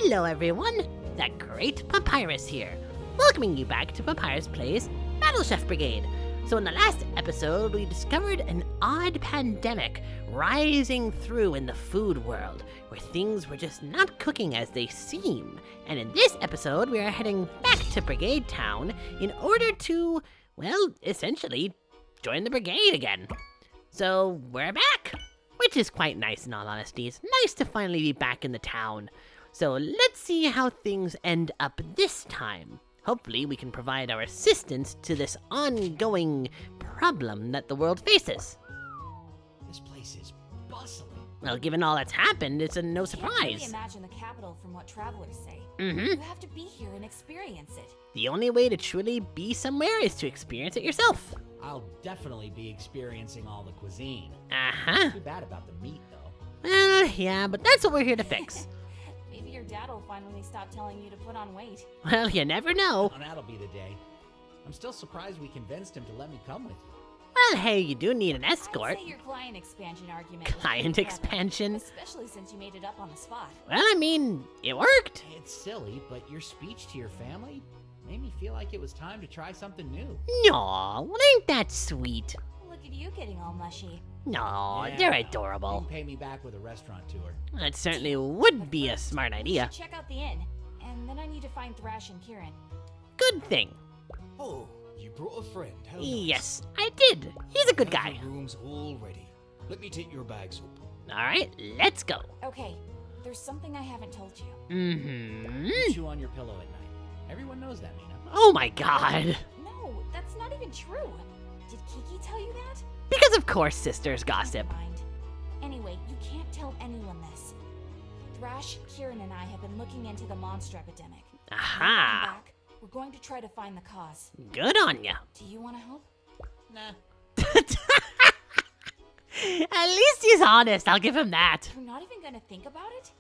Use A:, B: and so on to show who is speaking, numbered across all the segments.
A: Hello everyone, the great Papyrus here, welcoming you back to Papyrus Plays BattleChef Brigade. So in the last episode, we discovered an odd pandemic rising through in the food world, where things were just not cooking as they seem. And in this episode, we are heading back to Brigadetown in order to, well, essentially, join the brigade again. So we're back, which is quite nice in all honesty. It's nice to finally be back in the town. So let's see how things end up this time. Hopefully we can provide our assistance to this ongoing problem that the world faces.
B: This place is bustling.
A: Well, given all that's happened, it's no
C: I can't really
A: surprise.
C: imagine the capital from what travelers say.
A: Mm-hmm.
C: You have to be here and experience it.
A: The only way to truly be somewhere is to experience it yourself.
B: I'll definitely be experiencing all the cuisine.
A: Uh-huh.
B: Too bad about the meat, though.
A: Well, yeah, but that's what we're here to fix.
C: Maybe your dad will finally stop telling you to put on weight.
A: Well, you never know.
B: Oh, that'll be the day. I'm still surprised we convinced him to let me come with you.
A: Well, hey, you do need an
C: I'd
A: escort.
C: say your client expansion argument was
A: Client
C: pretty clever,
A: expansion?
C: especially since you made it up on the spot.
A: Well, I mean, it worked.
B: It's silly, but your speech to your family made me feel like it was time to try something new.
A: Aw, well, ain't that sweet?
C: Look at you getting all mushy.
A: Aw,
B: Yeah,
A: they're
B: You
A: adorable.
B: can pay me back with a restaurant tour.
A: That certainly would
C: But
A: be a
C: first,
A: smart
C: we
A: idea.
C: should check out the inn, and then I need to find Thrash and Kieran.
A: Good thing.
D: Oh, you brought a friend, how nice.
A: Yes, I did. He's a good
D: Have
A: guy.
D: your rooms all ready. Let me take your bags up.
A: Alright, let's go.
C: Okay, there's something I haven't told you.
A: Mm-hmm.
B: You chew on your pillow at night. Everyone knows that, Mina.
A: Oh my god.
C: No, that's not even true. Did Kiki tell you that?
A: Because of course sisters gossip.
C: Never mind. Anyway, you can't tell anyone this. Thrash, Kieran, and I have been looking into the monster epidemic. When we come
A: Aha.
C: back, we're going to try to find the cause.
A: Good on ya.
C: Do you want to help?
B: Nah.
A: At least he's honest, I'll give him that.
C: You're not even going to think about it?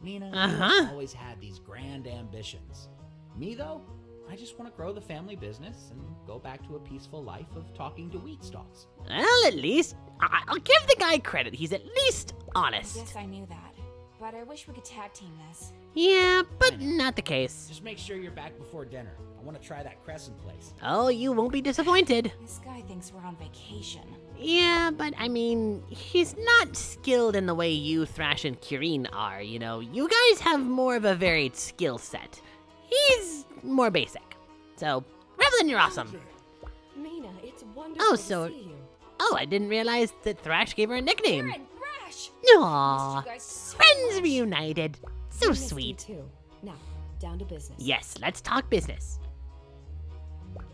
B: Mina
A: Uh-huh.
B: always had these grand ambitions. Me, though, I just want to grow the family business and go back to a peaceful life of talking to wheat stalks.
A: Well, at least, I'll give the guy credit. He's at least honest.
C: Yes, I knew that. But I wish we could tag team this.
A: Yeah, but
B: I know.
A: not the case.
B: Just make sure you're back before dinner. I want to try that crescent place.
A: Oh, you won't be disappointed.
C: This guy thinks we're on vacation.
A: Yeah, but I mean, he's not skilled in the way you, Thrash, and Kieran are, you know. You guys have more of a varied skill set. He's more basic. So, Revlin, you're awesome.
E: Mina, it's wonderful
A: Oh,
E: to
A: so-
E: see you.
A: Oh, I didn't realize that Thrash gave her a nickname.
C: Kieran, Thrash!
A: Aww,
C: Missed you guys so
A: friends
C: much.
A: reunited. So
E: We missed you
A: sweet.
E: too. Now, down to business.
A: Yes, let's talk business.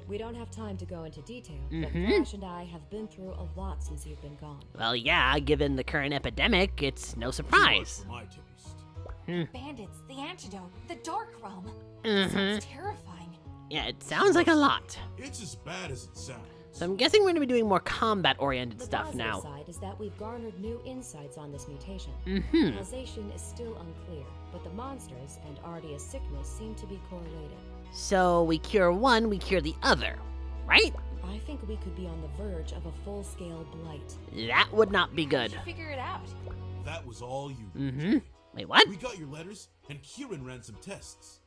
E: We don't have time to go into detail,
A: Mhm.
E: but Thrash and I have been through a lot since you've been gone.
A: Well, yeah, given the current epidemic, it's no surprise.
D: Too much for my taste.
C: Bandits, the antidote, the dark realm.
A: Mm-hmm.
C: Sounds terrifying.
A: Yeah, it sounds like a lot.
D: It's as bad as it sounds.
A: So I'm guessing we're going to be doing more combat-oriented
E: The
A: stuff
E: positive
A: now.
E: side is that we've garnered new insights on this mutation.
A: Mm-hmm.
E: Causation is still unclear, but the monsters and Ardia's sickness seem to be correlated.
A: So we cure one, we cure the other, right?
E: I think we could be on the verge of a full-scale blight.
A: That would not be
C: How'd
A: good.
C: you figure it out?
D: That was all you.
A: Mm-hmm. Wait, what?
D: We got your letters, and Kieran ran some tests.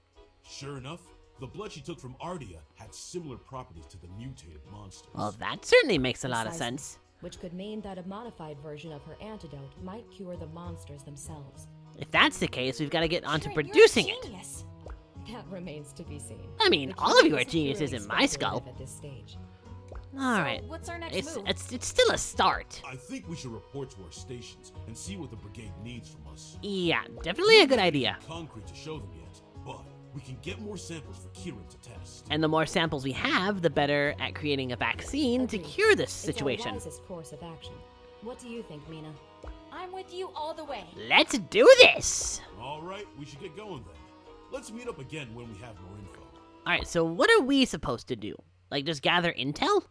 D: Sure enough, the blood she took from Ardia had similar properties to the mutated monsters.
A: Well, that certainly makes a lot of
E: Precisely.
A: sense.
E: Which could mean that a modified version of her antidote might cure the monsters themselves.
A: If that's the case, we've got to get onto
C: Kieran,
A: producing
C: you're a
A: it.
C: genius.
E: That remains to be seen.
A: I mean,
E: The
A: all of
E: key
A: you are
E: is
A: geniuses
E: securely
A: in my skull.
E: speculative At this stage.
A: All
C: So,
A: right.
C: what's our next
A: It's,
C: move?
A: it's still a start.
D: I think we should report to our stations and see what the brigade needs from us.
A: Yeah, definitely a good idea.
D: Concrete to show them yet, but we can get more samples for Kieran to test.
A: And the more samples we have, the better at creating a vaccine to
E: Agreed.
A: cure this
E: It's our
A: situation.
E: wisest course of action. What do you think, Mina?
C: I'm with you all the way.
A: Let's do this!
D: All right, we should get going then. Let's meet up again when we have more info.
A: Alright, so what are we supposed to do? Like, just gather intel?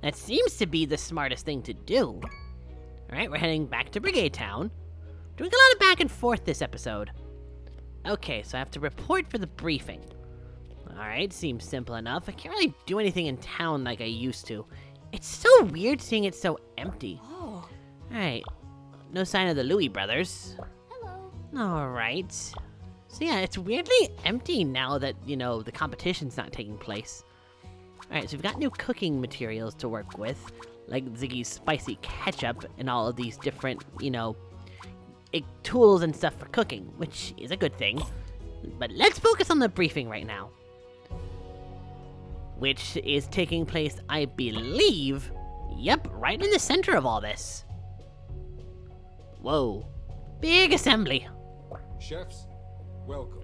A: That seems to be the smartest thing to do. Alright, we're heading back to Brigadetown. Doing a lot of back and forth this episode. Okay, so I have to report for the briefing. Alright, seems simple enough. I can't really do anything in town like I used to. It's so weird seeing it so empty.
C: Oh,
A: Alright, no sign of the Louis brothers.
C: hello.
A: Alright. So yeah, it's weirdly empty now that, you know, the competition's not taking place. Alright, so we've got new cooking materials to work with, like Ziggy's spicy ketchup and all of these different, you know, tools and stuff for cooking, which is a good thing. But let's focus on the briefing right now, which is taking place, I believe, yep, right in the center of all this. Whoa. Big assembly.
F: Chefs, welcome.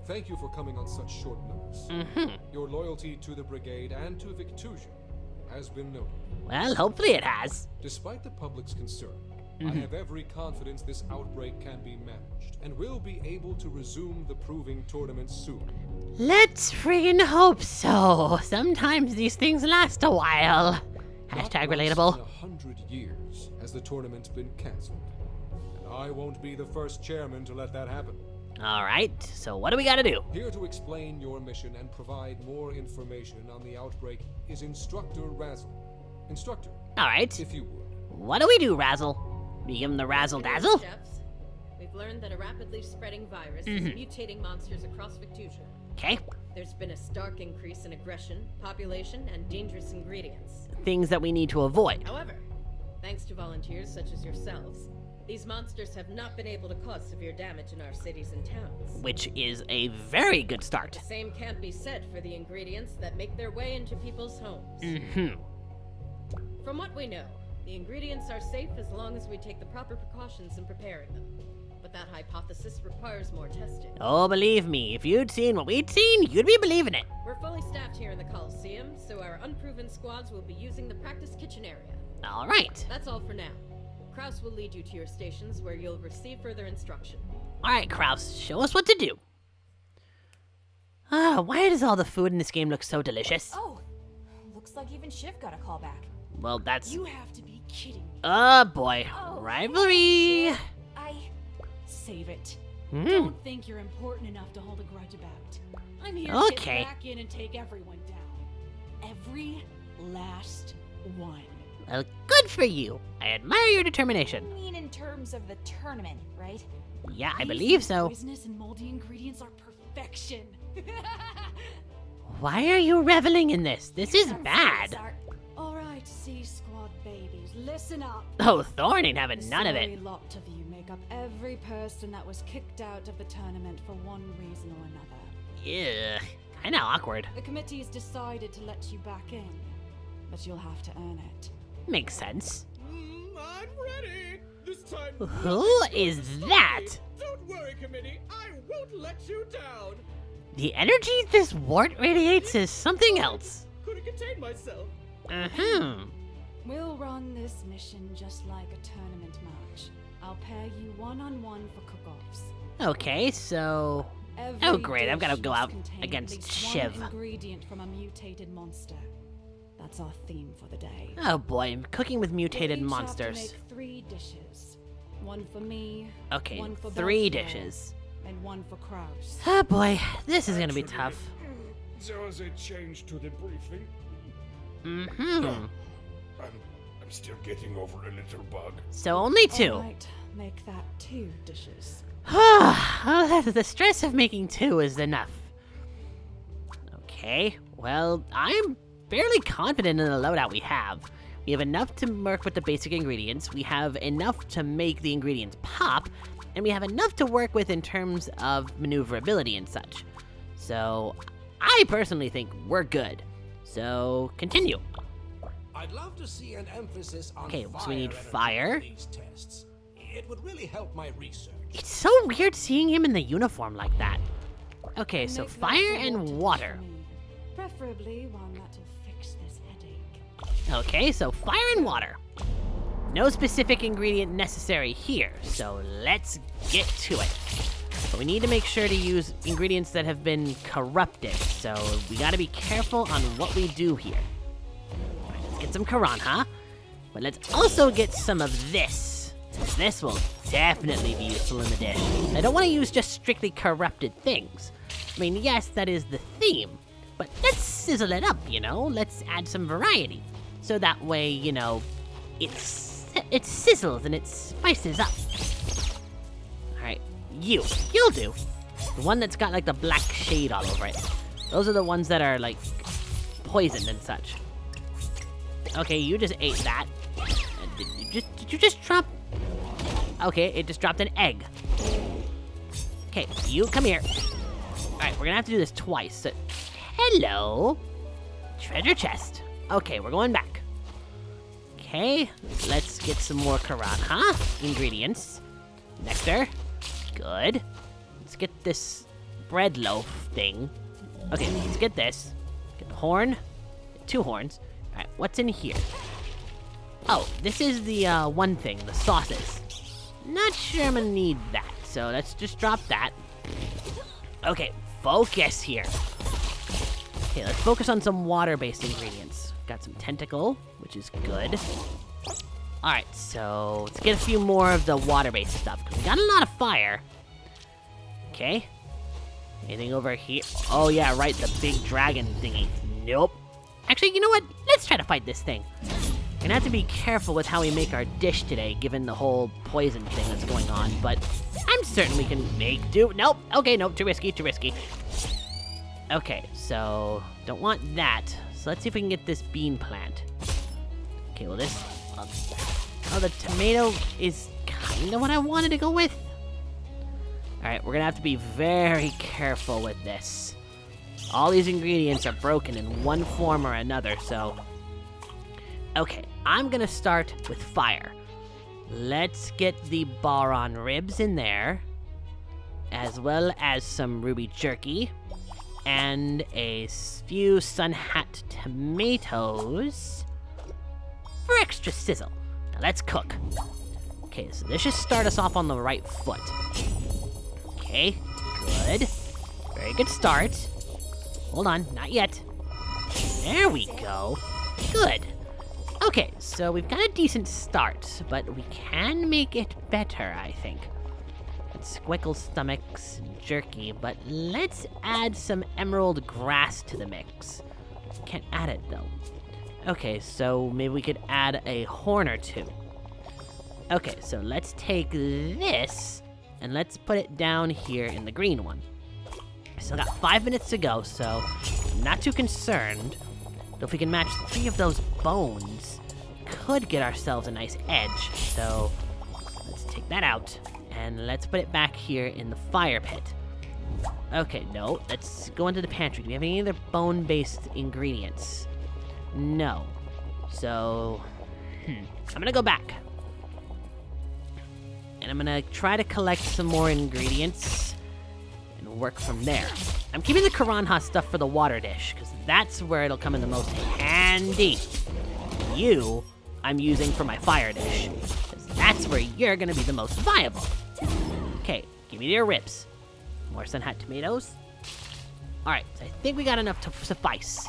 F: Thank you for coming on such short notice. Your loyalty to the brigade and to Victusia has been noted.
A: Well, hopefully it has.
F: Despite the public's concern, I have every confidence this outbreak can be managed, and will be able to resume the proving tournament soon.
A: Let's friggin' hope so. Sometimes these things last a while. Hashtag
F: Not
A: relatable.
F: once in 100 years has the tournament been cancelled. And I won't be the first chairman to let that happen.
A: Alright, so what do we gotta do?
F: Here to explain your mission and provide more information on the outbreak is Instructor Razzle. Instructor,
A: Alright,
F: if you would.
A: what do we do, Razzle? We give him the razzle dazzle?
E: Chefs, we've learned that a rapidly spreading virus is mutating monsters across Victusia.
A: Okay.
E: There's been a stark increase in aggression, population, and dangerous ingredients.
A: Things that we need to avoid.
E: However, thanks to volunteers such as yourselves, these monsters have not been able to cause severe damage in our cities and towns.
A: Which is a very good start.
E: The same can't be said for the ingredients that make their way into people's homes. From what we know, the ingredients are safe as long as we take the proper precautions in preparing them. But that hypothesis requires more testing.
A: Oh, believe me, if you'd seen what we'd seen, you'd be believing it.
E: We're fully staffed here in the Coliseum, so our unproven squads will be using the practice kitchen area.
A: Alright.
E: That's all for now. Kraus will lead you to your stations where you'll receive further instruction.
A: Alright, Kraus, show us what to do. Why does all the food in this game look so delicious?
C: Oh, looks like even Shiv got a call back.
A: Well, that's...
G: You have to be kidding me.
A: Oh, boy.
C: Oh,
A: Rivalry!
G: Save it.
A: Hmm.
G: Don't think you're important enough to hold a grudge about. I'm here to
A: Okay.
G: get back in and take everyone down. Every last one.
A: Well, good for you. I admire your determination.
C: I mean in terms of the tournament, right?
A: Yeah, I
G: These
A: believe so.
G: Poisonous and moldy ingredients are perfection.
A: Why are you reveling in this? This is bad.
G: All right, C Squad babies, listen up.
A: Oh, Thorn ain't having none of
G: A
A: it.
G: lot of you make up every person that was kicked out of the tournament for one reason or another.
A: Ugh, kinda awkward.
G: The committee has decided to let you back in, but you'll have to earn it.
A: Makes sense.
H: I'm ready. This time.
A: Who is that?
H: Don't worry, committee. I won't let you down.
A: The energy this wart radiates is something else.
H: Couldn't contain myself.
G: We'll run this mission just like a tournament match. I'll pair you one-on-one for cook-offs.
A: Okay, so...
G: Every
A: Oh, great, I've
G: dish
A: gotta go
G: must
A: out
G: contain
A: against
G: at least
A: Shiv.
G: one ingredient from a mutated monster. That's our theme for the day.
A: Oh boy, I'm cooking with
G: You'll
A: mutated
G: each
A: monsters.
G: Have to make 3 dishes. One for me,
A: Okay,
G: one for
A: 3
G: Belfleur,
A: dishes.
G: and one for Kraus.
A: Oh boy, this is gonna be tough.
H: There was a change to the briefing. I'm still getting over a little bug.
A: So only 2.
G: All right, make that 2 dishes.
A: The stress of making 2 is enough. Okay, well, I'm fairly confident in the loadout we have. We have enough to work with the basic ingredients, we have enough to make the ingredients pop, and we have enough to work with in terms of maneuverability and such. So, I personally think we're good. So, continue.
B: I'd love to see an emphasis on
A: Okay,
B: fire
A: so we need
B: energy
A: fire.
B: in these tests. It would really help my research.
A: It's so weird seeing him in the uniform like that. Okay, so
G: Make that
A: fire
G: a
A: and
G: dish
A: water.
G: for me. Preferably one that'll fix this headache.
A: Okay, so fire and water. No specific ingredient necessary here, so let's get to it. But we need to make sure to use ingredients that have been corrupted, so we gotta be careful on what we do here. Alright, let's get some Karan, but let's also get some of this. This will definitely be useful in the dish. I don't want to use just strictly corrupted things. I mean, yes, that is the theme, but let's sizzle it up, you know? Let's add some variety. So that way, you know, it sizzles and it spices up. Alright, you'll do. The one that's got like the black shade all over it. Those are the ones that are like poisoned and such. Okay, you just ate that. Did you just drop? Okay, it just dropped an egg. Okay, you come here. All right, we're gonna have to do this twice. So, hello, treasure chest. Okay, we're going back. Okay, let's get some more piranha ingredients. Nectar, good. Let's get this bread loaf thing. Okay, let's get this. Get the horn, get 2 horns. All right, what's in here? Oh, this is the one thing, the sauces. Not sure I'm gonna need that, so let's just drop that. Okay, focus here. Okay, let's focus on some water-based ingredients. Got some tentacle, which is good. All right, so let's get a few more of the water-based stuff, because we got a lot of fire. Okay. Anything over here? Oh, yeah, right, the big dragon thingy. Nope. Actually, you know what? Let's try to fight this thing. Gonna have to be careful with how we make our dish today, given the whole poison thing that's going on, but I'm certain we can make do. Nope. Okay, nope, too risky, too risky. Okay, so don't want that. So let's see if we can get this bean plant. Okay, well this... oh, the tomato is kind of what I wanted to go with. Alright, we're gonna have to be very careful with this. All these ingredients are broken in one form or another, so... okay, I'm gonna start with fire. Let's get the boron ribs in there, as well as some ruby jerky, and a few sun hat tomatoes for extra sizzle. Now let's cook. Okay, so this should start us off on the right foot. Okay, good. Very good start. Hold on, not yet. There we go. Good. Okay, so we've got a decent start, but we can make it better, I think. It's squickle stomachs, jerky, but let's add some emerald grass to the mix. Can't add it, though. Okay, so maybe we could add a horn or 2. Okay, so let's take this, and let's put it down here in the green one. Still got 5 minutes to go, so I'm not too concerned. If we can match 3 of those bones, could get ourselves a nice edge. So let's take that out, and let's put it back here in the fire pit. Okay, no, let's go into the pantry. Do we have any other bone-based ingredients? No. So, I'm gonna go back. And I'm gonna try to collect some more ingredients and work from there. I'm keeping the piranha stuff for the water dish, because that's where it'll come in the most handy. You, I'm using for my fire dish, because that's where you're gonna be the most viable. Okay, give me your ribs. More sun hat tomatoes. Alright, so I think we got enough to suffice.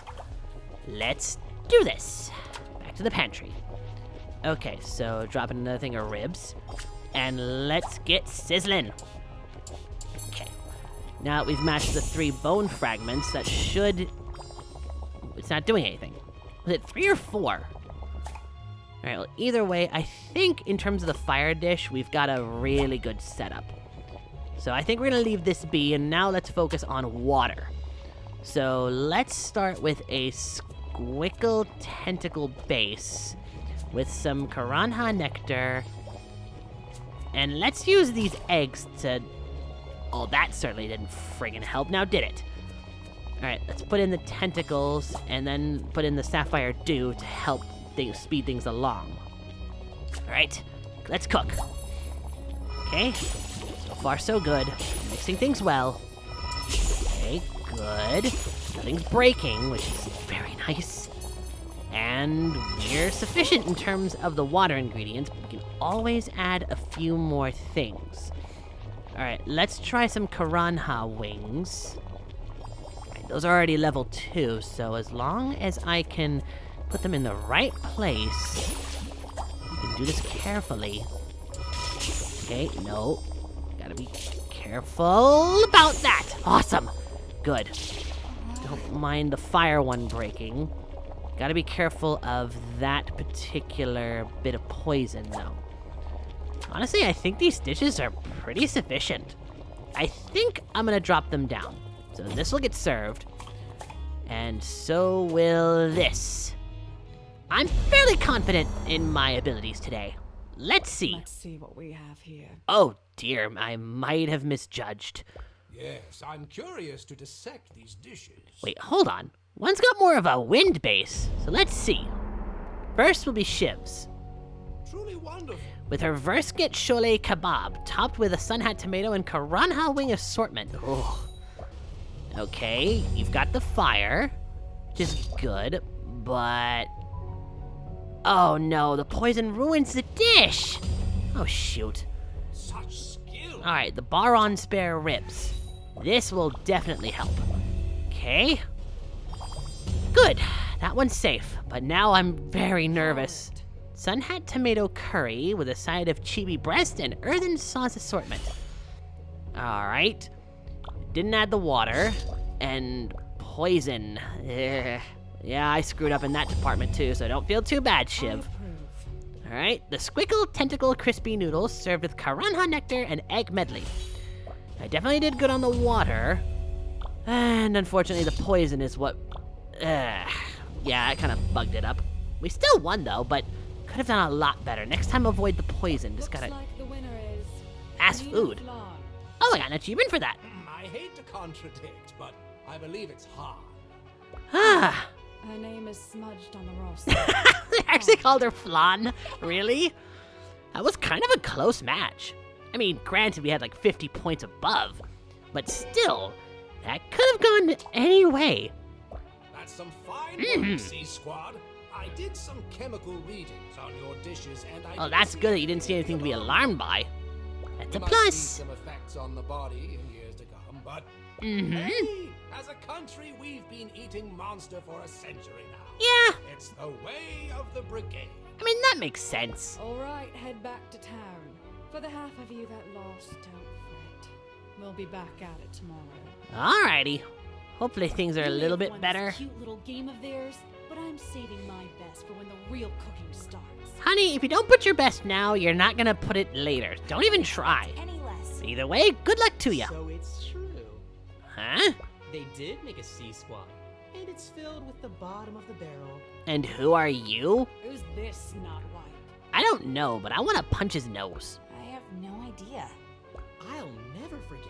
A: Let's do this. Back to the pantry. Okay, so dropping another thing of ribs. And let's get sizzling. Okay. Now that we've matched the 3 bone fragments, that should... it's not doing anything. Was it 3 or 4? Alright, well, either way, I think in terms of the fire dish, we've got a really good setup. So I think we're going to leave this be, and now let's focus on water. So let's start with a squickle tentacle base with some piranha nectar. And let's use these eggs to... oh, that certainly didn't friggin' help, now did it? Alright, let's put in the tentacles, and then put in the sapphire dew to help speed things along. Alright, let's cook. Okay, so far so good. Mixing things well. Okay, good. Nothing's breaking, which is very nice. And we're sufficient in terms of the water ingredients, but we can always add a few more things. Alright, let's try some piranha wings. Alright, those are already level 2, so as long as I can put them in the right place, we can do this carefully. Okay, no. Gotta be careful about that. Awesome. Good. Don't mind the fire one breaking. Gotta be careful of that particular bit of poison, though. Honestly, I think these dishes are pretty sufficient. I think I'm gonna drop them down. So this will get served. And so will this. I'm fairly confident in my abilities today. Let's see.
G: Let's see what we have here.
A: Oh dear, I might have misjudged.
F: Yes, I'm curious to dissect these dishes.
A: Wait, hold on. One's got more of a wind base, so let's see. First will be Shiv's,
F: Truly wonderful.
A: with her Versket Cholet kebab, topped with a Sunhat tomato and Karanha wing assortment. Ugh. Okay, you've got the fire, which is good, but... Oh no, the poison ruins the dish! Oh shoot.
F: Such skill.
A: Alright, the Baron spare ribs. This will definitely help. Okay. Good, that one's safe, but now I'm very nervous. Sunhat tomato curry with a side of chibi breast and earthen sauce assortment. Alright. Didn't add the water. And poison. Ugh. Yeah, I screwed up in that department too, so don't feel too bad, Shiv. Alright, the Squickle Tentacle Crispy Noodles served with Karanha Nectar and Egg Medley. I definitely did good on the water. And unfortunately, the poison is what... yeah, I kind of bugged it up. We still won though, but could have done a lot better. Next time, avoid the poison. Just gotta
G: Like the winner is
A: fast food. Oh, I got an achievement for that.
F: I hate to contradict, but I believe it's hard.
A: Ah,
G: Her name is smudged on the roster.
A: they actually called her Flan. Really? That was kind of a close match. I mean, granted, we had like 50 points above, but still, that could have gone any way.
F: That's some fine work, Sea Squad. I did some chemical readings on your dishes, and I.
A: Oh, that's good that you didn't see anything to be alarmed by. That's a
F: You might see
A: plus.
F: some effects on the body in years to come, but
A: Mm-hmm.
F: hey, as a country, we've been eating monster for a century now.
A: Yeah,
F: It's the way of the brigade.
A: I mean, that makes sense.
G: All right, head back to town. For the half of you that lost, don't fret. We'll be back at it tomorrow.
A: Alrighty. Hopefully things are a little bit better.
G: Cute little game of theirs, but I'm saving my best for when the real cooking starts.
A: Honey, if you don't put your best now, you're not gonna put it later. Don't even try.
C: Any less.
A: Either way, good luck to ya.
I: So it's true.
A: Huh?
I: They did make a sea squad, and it's filled with the bottom of the barrel.
A: And who are you?
G: Who's this snotwipe?
A: I don't know, but I want to punch his nose.
C: I have no idea.
I: I'll never forget.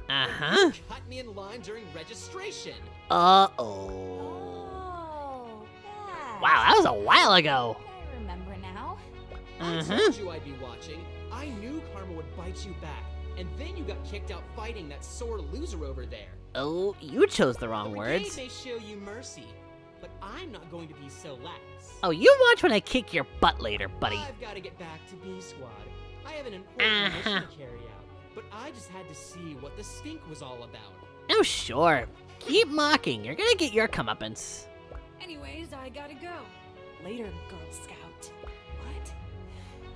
A: Uh-huh.
I: You cut me in line during registration.
A: Uh-oh.
C: Oh, that.
A: Wow, that was a while ago.
C: I remember now.
I: I
A: Uh-huh.
I: told you I'd be watching. I knew karma would bite you back, and then you got kicked out fighting that sore loser over there.
A: Oh, you chose the
I: The
A: wrong
I: brigade
A: words.
I: may show you mercy, but I'm not going to be so lax.
A: Oh, you watch when I kick your butt later, buddy.
I: I've got to get back to B Squad. I have an important mission
A: Uh-huh.
I: to carry out, but I just had to see what the stink was all about.
A: Oh, sure. Keep mocking. You're gonna get your comeuppance.
G: Anyways, I gotta go. Later, Girl Scout.
C: What?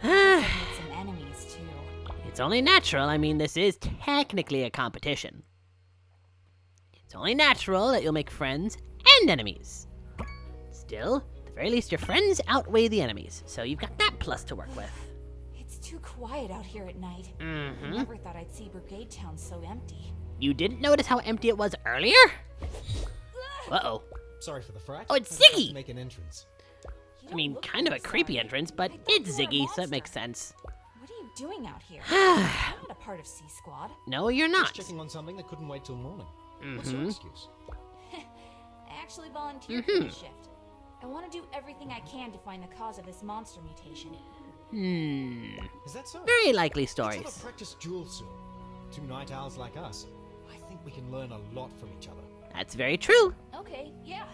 C: I've made some enemies too.
A: It's only natural. I mean, this is technically a competition. It's only natural that you'll make friends and enemies. Still, at the very least, your friends outweigh the enemies, so you've got that plus to work with.
C: It's too quiet out here at night. I
A: Mm-hmm.
C: never thought I'd see Brigadetown so empty.
A: You didn't notice how empty it was earlier? Uh-oh.
J: Sorry for the fright.
A: Oh, it's
J: I just had
A: Ziggy!
J: to make an entrance.
C: You
A: I
C: don't
A: mean,
C: look
A: kind of a
C: very
A: creepy
C: sorry.
A: entrance, but
C: I thought
A: it's
C: you were a
A: Ziggy, so it makes
C: monster.
A: sense.
C: What are you doing out here? I'm not a part of C Squad.
A: No, you're
J: Just
A: not.
J: checking on something that couldn't wait till morning. What's your
A: Mm-hmm.
J: excuse?
C: I actually volunteered for this shift. I want to do everything I can to find the cause of this monster mutation.
J: Is that so?
A: Very likely
J: Let's
A: stories.
J: have a practice duel soon. Two night owls like us. I think we can learn a lot from each other.
A: That's very true.
C: Okay, yeah.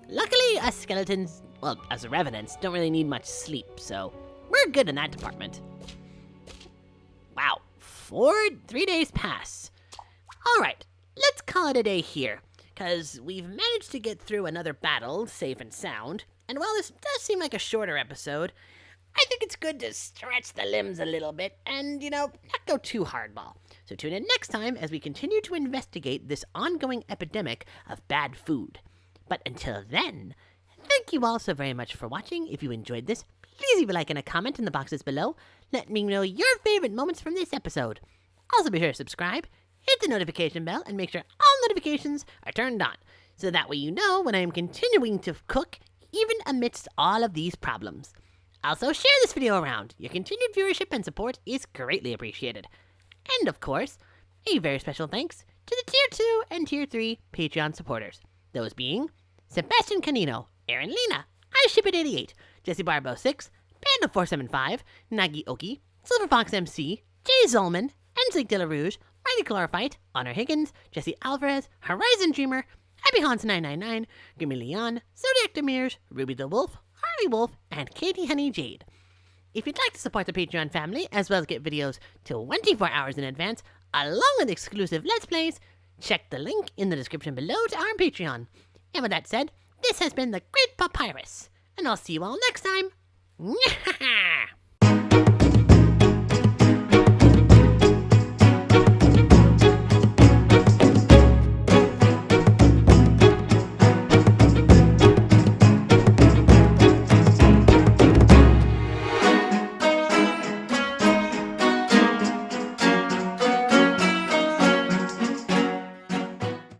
A: Luckily, us skeletons, well, as revenants, don't really need much sleep, so we're good in that department. Wow, 3 days pass. All right, let's call it a day here, because we've managed to get through another battle safe and sound, and while this does seem like a shorter episode, I think it's good to stretch the limbs a little bit and, not go too hardball. So tune in next time as we continue to investigate this ongoing epidemic of bad food. But until then, thank you all so very much for watching. If you enjoyed this, please leave a like and a comment in the boxes below. Let me know your favorite moments from this episode. Also be sure to subscribe, hit the notification bell and make sure all notifications are turned on, so that way you know when I am continuing to cook, even amidst all of these problems. Also, share this video around. Your continued viewership and support is greatly appreciated. And of course, a very special thanks to the Tier 2 and Tier 3 Patreon supporters. Those being Sebastian Canino, Aaron Lena, iShipIt88, Jesse Barbo 6, Panda 475, Nagi Oki, Silver Fox MC, Jay Zolman, Enzig De La Rouge, Mighty Chlorophyte, Honor Higgins, Jesse Alvarez, Horizon Dreamer, Happy Hans 999, Grimmy Leon, Zodiac Demirs, Ruby the Wolf, Harley Wolf, and Katie Honey Jade. If you'd like to support the Patreon family, as well as get videos 24 hours in advance, along with exclusive Let's Plays, check the link in the description below to our Patreon. And with that said, this has been the Great Papyrus, and I'll see you all next time.